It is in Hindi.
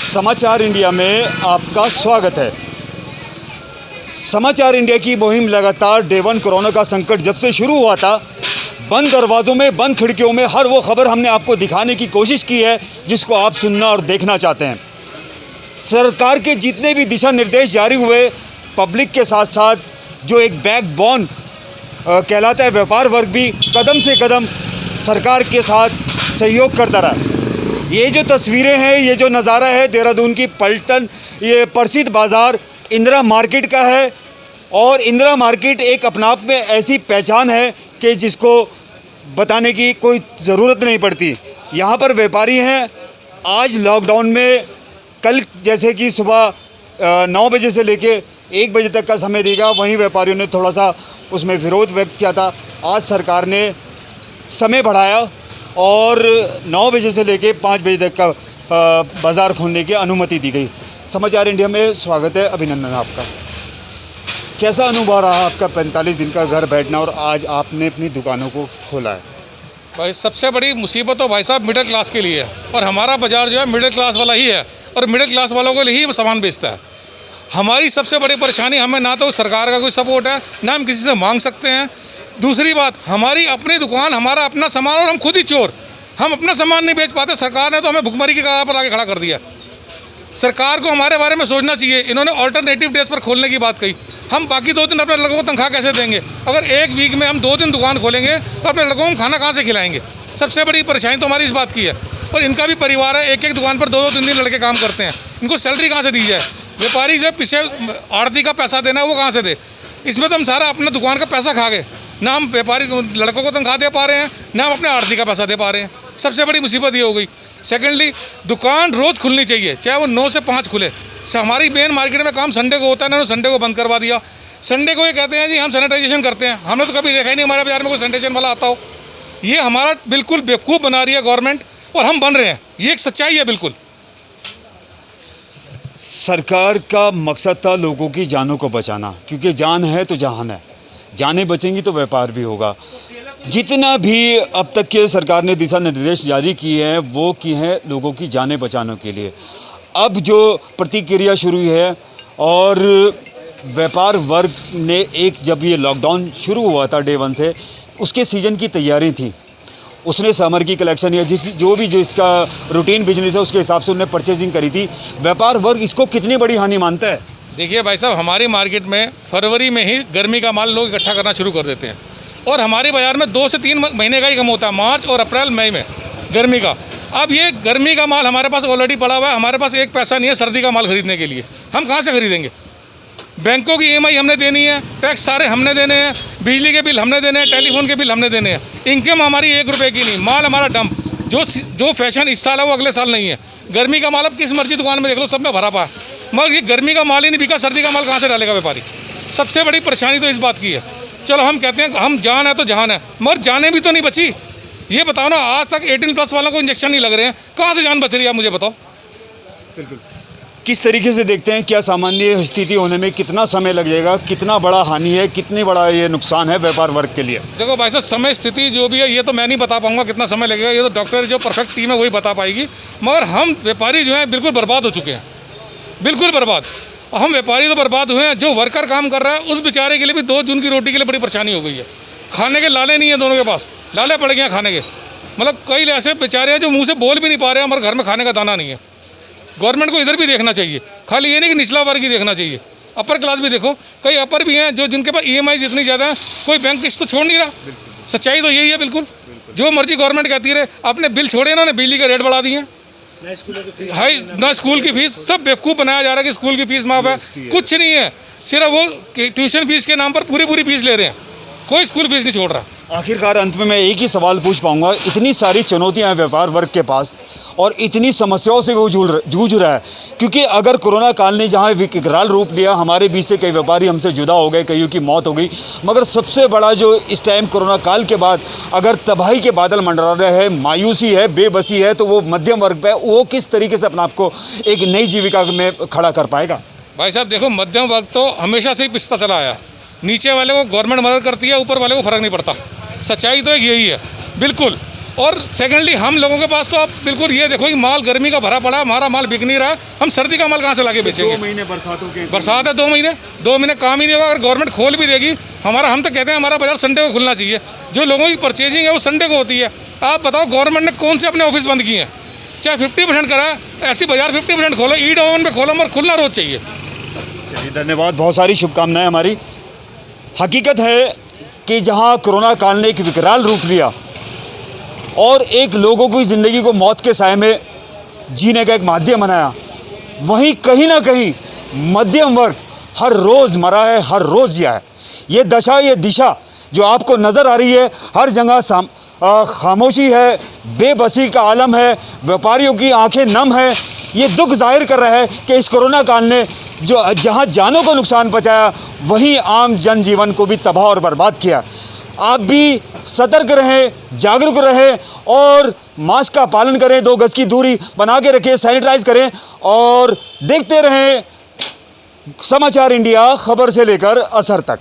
समाचार इंडिया में आपका स्वागत है। समाचार इंडिया की मुहिम लगातार डे वन कोरोना का संकट जब से शुरू हुआ था, बंद दरवाज़ों में, बंद खिड़कियों में हर वो खबर हमने आपको दिखाने की कोशिश की है जिसको आप सुनना और देखना चाहते हैं। सरकार के जितने भी दिशा निर्देश जारी हुए, पब्लिक के साथ साथ जो एक बैकबोन कहलाता है व्यापार वर्ग भी कदम से कदम सरकार के साथ सहयोग करता रहा। ये जो तस्वीरें हैं, ये जो नज़ारा है देहरादून की पलटन, ये प्रसिद्ध बाज़ार इंदिरा मार्केट का है। और इंदिरा मार्केट एक अपने आप में ऐसी पहचान है कि जिसको बताने की कोई ज़रूरत नहीं पड़ती। यहाँ पर व्यापारी हैं। आज लॉकडाउन में कल जैसे कि सुबह 9 बजे से लेके 1 बजे तक का समय देगा, वहीं व्यापारियों ने थोड़ा सा उसमें विरोध व्यक्त किया था। आज सरकार ने समय बढ़ाया और 9 बजे से लेके 5 बजे तक का बाज़ार खोलने की अनुमति दी गई। समाचार इंडिया में स्वागत है, अभिनंदन आपका। कैसा अनुभव रहा आपका 45 दिन का घर बैठना और आज आपने अपनी दुकानों को खोला है? भाई सबसे बड़ी मुसीबत तो भाई साहब मिडिल क्लास के लिए है, और हमारा बाज़ार जो है मिडिल क्लास वाला ही है और मिडिल क्लास वालों को लिए ही सामान बेचता है। हमारी सबसे बड़ी परेशानी, हमें ना तो सरकार का कोई सपोर्ट है, ना हम किसी से मांग सकते हैं। दूसरी बात, हमारी अपनी दुकान, हमारा अपना सामान और हम खुद ही चोर, हम अपना सामान नहीं बेच पाते। सरकार ने तो हमें भुखमरी की कगार पर आके खड़ा कर दिया। सरकार को हमारे बारे में सोचना चाहिए। इन्होंने ऑल्टरनेटिव डेज पर खोलने की बात कही। हम बाकी 2 दिन अपने लड़कों को तनख्वाह कैसे देंगे? अगर एक वीक में हम 2 दिन दुकान खोलेंगे तो अपने लड़कों को खाना कहाँ से खिलाएंगे? सबसे बड़ी परेशानी तो हमारी इस बात की है। और इनका भी परिवार है, एक दुकान पर 2-2 3 लड़के काम करते हैं। इनको सैलरी कहाँ से दी जाए? व्यापारी जो पीछे आड़ती का पैसा देना है वो कहाँ से दे? इसमें तो हम सारा अपना दुकान का पैसा खा गए। ना हम व्यापारी लड़कों को तनख्वाह दे पा रहे हैं, ना हम अपने आड़ती का पैसा दे पा रहे हैं। सबसे बड़ी मुसीबत ये हो गई। सेकेंडली, दुकान रोज़ खुलनी चाहिए, चाहे वो 9 से 5 खुले। हमारी मेन मार्केट में काम संडे को होता है, ना संडे को बंद करवा दिया। संडे को ये कहते हैं जी हम सैनिटाइजेशन करते हैं। हमने तो कभी देखा ही नहीं हमारे बाजार में कोई सैनिटाइजेशन वाला आता हो। ये हमारा बिल्कुल बेवकूफ़ बना रही है गवर्नमेंट, और हम बन रहे हैं। ये एक सच्चाई है बिल्कुल। सरकार का मकसद था लोगों की जानों को बचाना, क्योंकि जान है तो जहान है। जानें बचेंगी तो व्यापार भी होगा। जितना भी अब तक के सरकार ने दिशा निर्देश जारी किए हैं वो किए हैं लोगों की जानें बचाने के लिए। अब जो प्रतिक्रिया शुरू हुई है, और व्यापार वर्ग ने जब ये लॉकडाउन शुरू हुआ था डे 1 से, उसके सीज़न की तैयारी थी। उसने समर की कलेक्शन या जो इसका रूटीन बिजनेस है उसके हिसाब से उन्होंने परचेजिंग करी थी। व्यापार वर्ग इसको कितनी बड़ी हानि मानता है? देखिए भाई साहब, हमारी मार्केट में फरवरी में ही गर्मी का माल लोग इकट्ठा करना शुरू कर देते हैं, और हमारे बाज़ार में 2 से 3 महीने का ही कम होता है, मार्च और अप्रैल मई में गर्मी का। अब ये गर्मी का माल हमारे पास ऑलरेडी पड़ा हुआ है। हमारे पास एक पैसा नहीं है सर्दी का माल खरीदने के लिए। हम कहाँ से खरीदेंगे? बैंकों की EMI हमने देनी है, टैक्स सारे हमने देने हैं, बिजली के बिल हमने देने हैं, टेलीफोन के बिल हमने देने हैं। इनकम हमारी 1 रुपये की नहीं। माल हमारा डंप। जो फैशन इस साल है वो अगले साल नहीं है। गर्मी का माल अब किस मर्जी दुकान में देख लो, सब में भरा पा है, मगर ये गर्मी का माल ही नहीं बिका। सर्दी का माल कहाँ से डालेगा व्यापारी? सबसे बड़ी परेशानी तो इस बात की है। चलो हम कहते हैं हम जान है तो जहान है, मगर जाने भी तो नहीं बची। ये बताओ ना, आज तक 18+ वालों को इंजेक्शन नहीं लग रहे हैं, कहाँ से जान बच रही है? आप मुझे बताओ। बिल्कुल। किस तरीके से देखते हैं, क्या सामान्य स्थिति होने में कितना समय लग जाएगा? कितना बड़ा हानि है, कितनी बड़ा ये नुकसान है व्यापार वर्ग के लिए? देखो भाई साहब, समय स्थिति जो भी है ये तो मैं नहीं बता पाऊंगा कितना समय लगेगा। ये तो डॉक्टर जो परफेक्ट टीम है वही बता पाएगी। मगर हम व्यापारी जो हैं बिल्कुल बर्बाद हो चुके हैं, बिल्कुल बर्बाद। हम व्यापारी तो बर्बाद हुए हैं, जो वर्कर काम कर रहा है उस बेचारे के लिए भी 2 जून की रोटी के लिए बड़ी परेशानी हो गई है। खाने के लाले नहीं है दोनों के पास, लाले पड़ गए हैं खाने के। मतलब कई ऐसे बेचारे हैं जो मुंह से बोल भी नहीं पा रहे हैं, हमारे घर में खाने का दाना नहीं है। गवर्नमेंट को इधर भी देखना चाहिए, खाली ये नहीं कि निचला वर्ग ही देखना चाहिए, अपर क्लास भी देखो। कई अपर भी हैं जो जिनके पास EMI इतनी ज़्यादा है, कोई बैंक किस्त तो छोड़ नहीं रहा। सच्चाई तो यही है बिल्कुल। जो मर्जी गवर्नमेंट कहती रहे, अपने बिल छोड़े, इन्होंने बिजली के रेट बढ़ा दिए हैं, हाई ना स्कूल की फीस। सब बेवकूफ़ बनाया जा रहा है कि स्कूल की फीस माफ़ है, कुछ नहीं है। सिर्फ वो ट्यूशन फीस के नाम पर पूरी फीस ले रहे हैं, कोई स्कूल फीस नहीं छोड़ रहा। आखिरकार अंत में मैं एक ही सवाल पूछ पाऊंगा, इतनी सारी चुनौतियां हैं व्यापार वर्ग के पास और इतनी समस्याओं से वो जूझ रहा है, क्योंकि अगर कोरोना काल ने जहां विकराल रूप लिया, हमारे बीच से कई व्यापारी हमसे जुदा हो गए, कईयों की मौत हो गई, मगर सबसे बड़ा जो इस टाइम कोरोना काल के बाद अगर तबाही के बादल मंडरा रहे हैं, मायूसी है, बेबसी है, तो वो मध्यम वर्ग पे वो किस तरीके से अपने आप को एक नई जीविका में खड़ा कर पाएगा? भाई साहब देखो, मध्यम वर्ग तो हमेशा से ही पिसता चला आया। नीचे वाले को गवर्नमेंट मदद करती है, ऊपर वाले को फ़र्क नहीं पड़ता। सच्चाई तो एक यही है बिल्कुल। और सेकेंडली हम लोगों के पास तो आप बिल्कुल ये देखो कि माल गर्मी का भरा पड़ा है, हमारा माल बिक नहीं रहा है, हम सर्दी का माल कहाँ से लाके बेचेंगे? 2 महीने बरसातों के बरसात है 2 महीने काम ही नहीं होगा। अगर गवर्नमेंट खोल भी देगी हम तो कहते हैं हमारा बाजार संडे को खुलना चाहिए। जो लोगों की परचेजिंग है वो संडे को होती है। आप बताओ गवर्नमेंट ने कौन से अपने ऑफिस बंद किए हैं? चाहे 50% करा है, ऐसी बाजार 50% खोलो, ईड ओवन पे खोलो, मगर खुलना रोज चाहिए। चलिए धन्यवाद, बहुत सारी शुभकामनाएं हमारी। हकीकत है कि जहां कोरोना काल ने एक विकराल रूप लिया और एक लोगों की ज़िंदगी को मौत के साए में जीने का एक माध्यम बनाया, वहीं कहीं ना कहीं मध्यम वर्ग हर रोज़ मरा है, हर रोज़ जिया है। ये दशा, ये दिशा जो आपको नज़र आ रही है, हर जगह खामोशी है, बेबसी का आलम है, व्यापारियों की आंखें नम है। ये दुख जाहिर कर रहा है कि इस कोरोना काल ने जो जहां जानों को नुकसान पहुंचाया, वहीं आम जनजीवन को भी तबाह और बर्बाद किया। आप भी सतर्क रहें, जागरूक रहें और मास्क का पालन करें, 2 गज की दूरी बना के रखें, सैनिटाइज करें और देखते रहें समाचार इंडिया, खबर से लेकर असर तक।